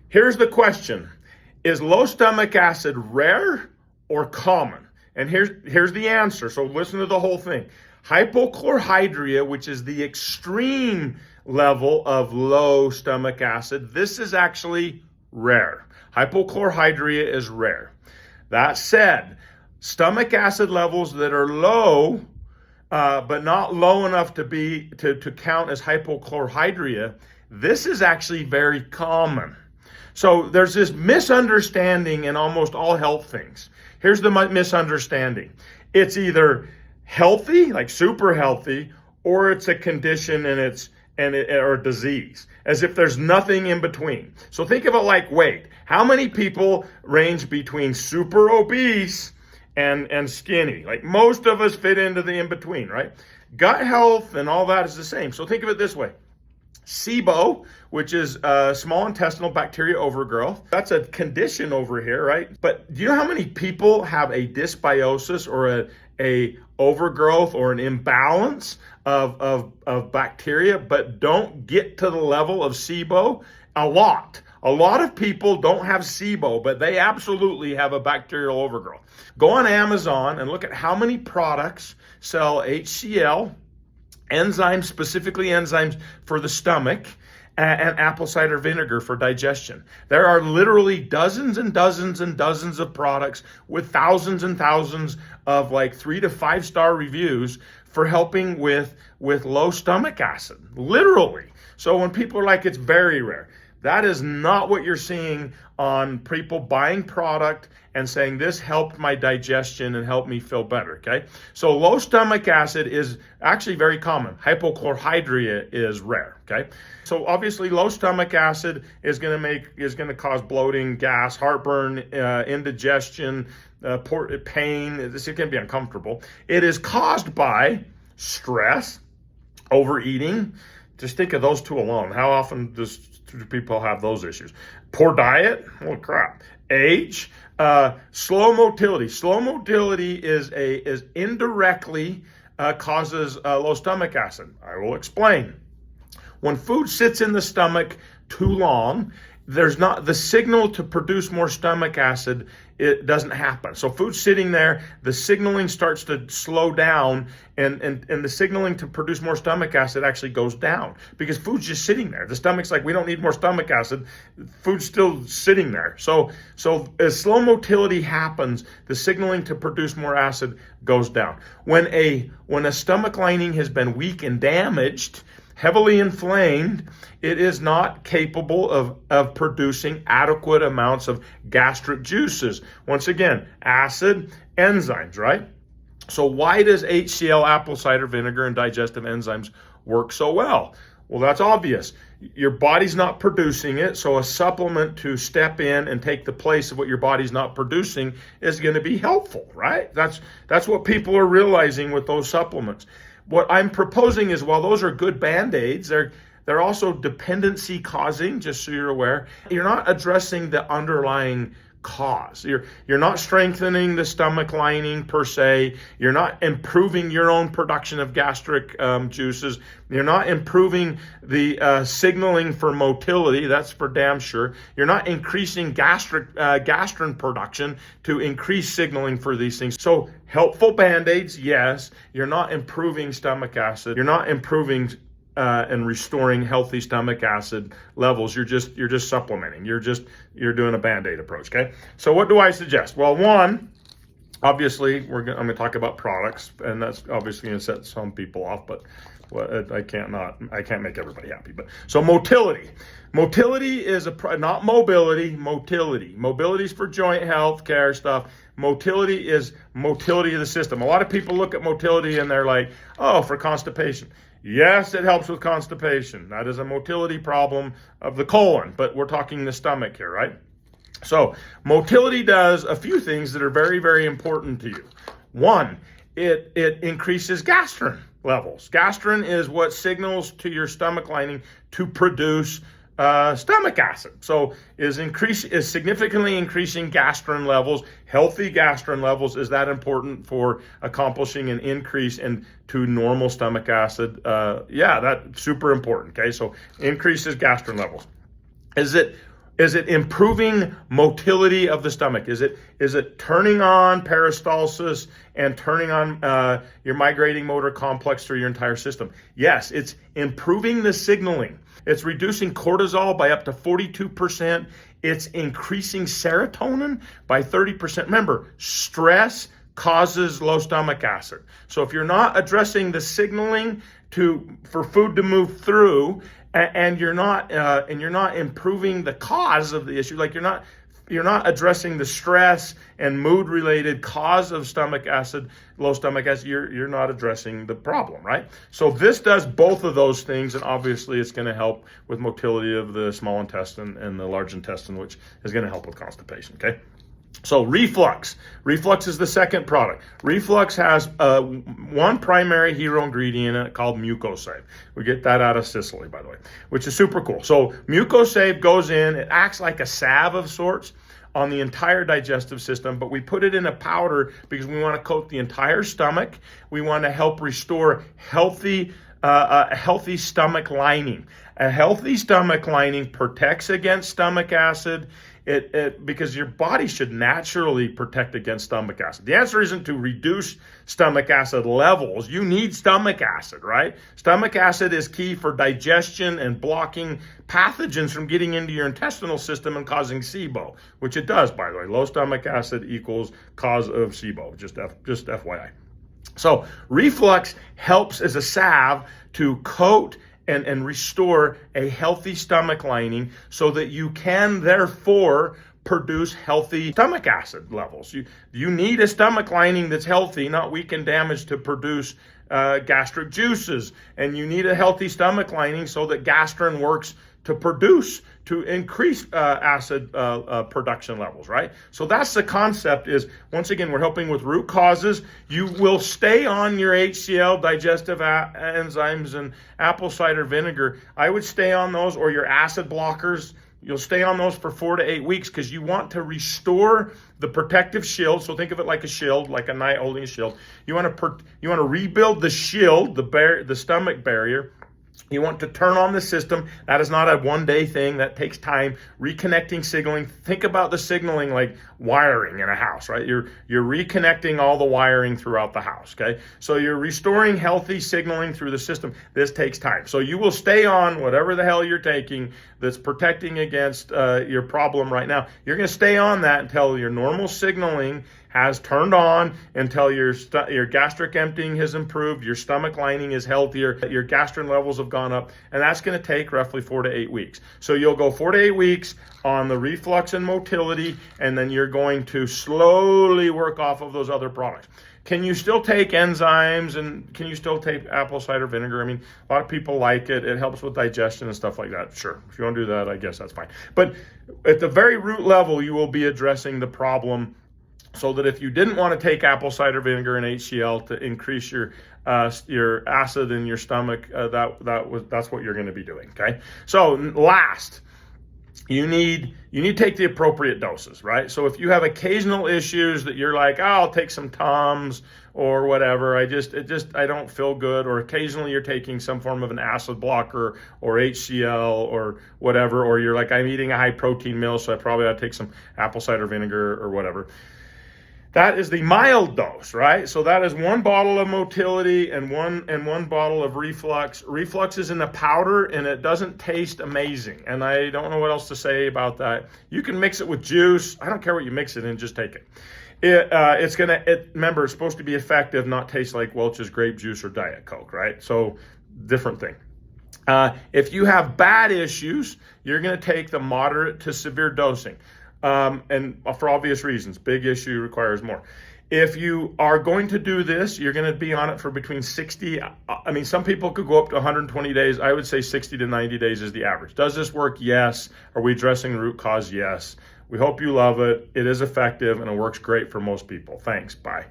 Here's the question. Is low stomach acid rare or common? And here's the answer. So listen to the whole thing. Hypochlorhydria, which is the extreme level of low stomach acid, this is actually rare. Hypochlorhydria is rare. That said, stomach acid levels that are low, but not low enough to count as hypochlorhydria, this is actually very common. So there's this misunderstanding in almost all health things. Here's the misunderstanding. It's either healthy, like super healthy, or it's a condition or a disease, as if there's nothing in between. So think of it like weight. How many people range between super obese and skinny? Like most of us fit into the in-between, right? Gut health and all that is the same. So think of it this way. SIBO, which is small intestinal bacteria overgrowth. That's a condition over here, right? But do you know how many people have a dysbiosis or a overgrowth or an imbalance of bacteria, but don't get to the level of SIBO? A lot. A lot of people don't have SIBO, but they absolutely have a bacterial overgrowth. Go on Amazon and look at how many products sell HCL enzymes, specifically enzymes for the stomach, and apple cider vinegar for digestion. There are literally dozens and dozens and dozens of products with thousands and thousands of like 3 to 5 star reviews for helping with low stomach acid, literally. So when people are like, it's very rare, that is not what you're seeing on people buying product and saying this helped my digestion and helped me feel better, okay? So low stomach acid is actually very common. Hypochlorhydria is rare, okay? So obviously low stomach acid is gonna cause bloating, gas, heartburn, indigestion, pain. This can be uncomfortable. It is caused by stress, overeating. Just think of those two alone. How often do people have those issues? Poor diet, holy crap. Age, slow motility. Slow motility is indirectly causes low stomach acid. I will explain. When food sits in the stomach too long, there's not the signal to produce more stomach acid. It doesn't happen. So food's sitting there, the signaling starts to slow down, and the signaling to produce more stomach acid actually goes down because food's just sitting there. The stomach's like, we don't need more stomach acid. Food's still sitting there. So as slow motility happens, the signaling to produce more acid goes down. When a stomach lining has been weak and damaged, heavily inflamed, it is not capable of producing adequate amounts of gastric juices. Once again, acid, enzymes, right? So why does HCL apple cider vinegar and digestive enzymes work so well? Well, that's obvious. Your body's not producing it, so a supplement to step in and take the place of what your body's not producing is going to be helpful, right? That's what people are realizing with those supplements. What I'm proposing is, while those are good Band-Aids, they're also dependency causing, just so you're aware. You're not addressing the underlying cause. You're not strengthening the stomach lining per se. You're not improving your own production of gastric juices. You're not improving the signaling for motility. That's for damn sure. You're not increasing gastrin production to increase signaling for these things. So helpful Band-Aids, yes. You're not improving stomach acid. You're not improving and restoring healthy stomach acid levels. You're just supplementing. You're doing a Band-Aid approach, okay? So what do I suggest? Well, one, obviously, I'm going to talk about products, and that's obviously going to set some people off, but I can't make everybody happy. But so motility. Motility is not mobility, motility. Mobility is for joint health care stuff. Motility is motility of the system. A lot of people look at motility and they're like, oh, for constipation. Yes, it helps with constipation. That is a motility problem of the colon, but we're talking the stomach here, right? So motility does a few things that are very, very important to you. One, it increases gastrin levels. Gastrin is what signals to your stomach lining to produce stomach acid. So is significantly increasing gastrin levels. Healthy gastrin levels is that important for accomplishing an increase to normal stomach acid. Yeah, that's super important. Okay, so increases gastrin levels. Is it Is it improving motility of the stomach? Is it turning on peristalsis and turning on your migrating motor complex through your entire system? Yes, it's improving the signaling. It's reducing cortisol by up to 42%. It's increasing serotonin by 30%. Remember, stress causes low stomach acid. So if you're not addressing the signaling for food to move through, and you're not improving the cause of the issue, like you're not addressing the stress and mood related cause of low stomach acid, you're not addressing the problem, right? So this does both of those things, and obviously it's going to help with motility of the small intestine and the large intestine, which is going to help with constipation, okay? So reflux. Reflux is the second product. Reflux has one primary hero ingredient in it called mucosave. We get that out of Sicily, by the way, which is super cool. So mucosave goes in, it acts like a salve of sorts on the entire digestive system, but we put it in a powder because we want to coat the entire stomach. We want to help restore a healthy stomach lining. A healthy stomach lining protects against stomach acid. Because your body should naturally protect against stomach acid. The answer isn't to reduce stomach acid levels. You need stomach acid, right? Stomach acid is key for digestion and blocking pathogens from getting into your intestinal system and causing SIBO, which it does, by the way. Low stomach acid equals cause of SIBO, just FYI. So reflux helps as a salve to coat and restore a healthy stomach lining so that you can therefore produce healthy stomach acid levels. You need a stomach lining that's healthy, not weak and damaged, to produce gastric juices. And you need a healthy stomach lining so that gastrin works to increase acid production levels, right? So that's the concept. Is, once again, we're helping with root causes. You will stay on your HCL digestive enzymes and apple cider vinegar. I would stay on those, or your acid blockers. You'll stay on those for 4 to 8 weeks because you want to restore the protective shield. So think of it like a shield, like a knight holding a shield. You want to rebuild the shield, the stomach barrier. You want to turn on the system. That is not a one-day thing. That takes time. Reconnecting signaling. Think about the signaling like wiring in a house, right? You're reconnecting all the wiring throughout the house, okay? So you're restoring healthy signaling through the system. This takes time. So you will stay on whatever the hell you're taking that's protecting against your problem right now. You're going to stay on that until your normal signaling has turned on, until your gastric emptying has improved, your stomach lining is healthier, your gastrin levels have gone up, and that's going to take roughly 4 to 8 weeks. So you'll go 4 to 8 weeks on the reflux and motility, and then you're going to slowly work off of those other products. Can you still take enzymes, and can you still take apple cider vinegar? I mean, a lot of people like it. It helps with digestion and stuff like that. Sure, if you want to do that, I guess that's fine. But at the very root level, you will be addressing the problem, so that if you didn't want to take apple cider vinegar and HCL to increase your acid in your stomach, that's what you're going to be doing. Okay. So last, you need to take the appropriate doses, right? So if you have occasional issues that you're like, oh, I'll take some Tums or whatever, I don't feel good, or occasionally you're taking some form of an acid blocker or HCL or whatever, or you're like, I'm eating a high protein meal, so I probably ought to take some apple cider vinegar or whatever. That is the mild dose, right? So that is 1 bottle of motility and one bottle of reflux. Reflux is in a powder, and it doesn't taste amazing. And I don't know what else to say about that. You can mix it with juice. I don't care what you mix it in, just take it. Remember, it's supposed to be effective, not taste like Welch's grape juice or Diet Coke, right? So different thing. If you have bad issues, you're going to take the moderate to severe dosing. And for obvious reasons, big issue requires more. If you are going to do this, you're going to be on it for between 60, some people could go up to 120 days. I would say 60 to 90 days is the average. Does this work? Yes. Are we addressing the root cause? Yes. We hope you love it. It is effective, and it works great for most people. Thanks. Bye.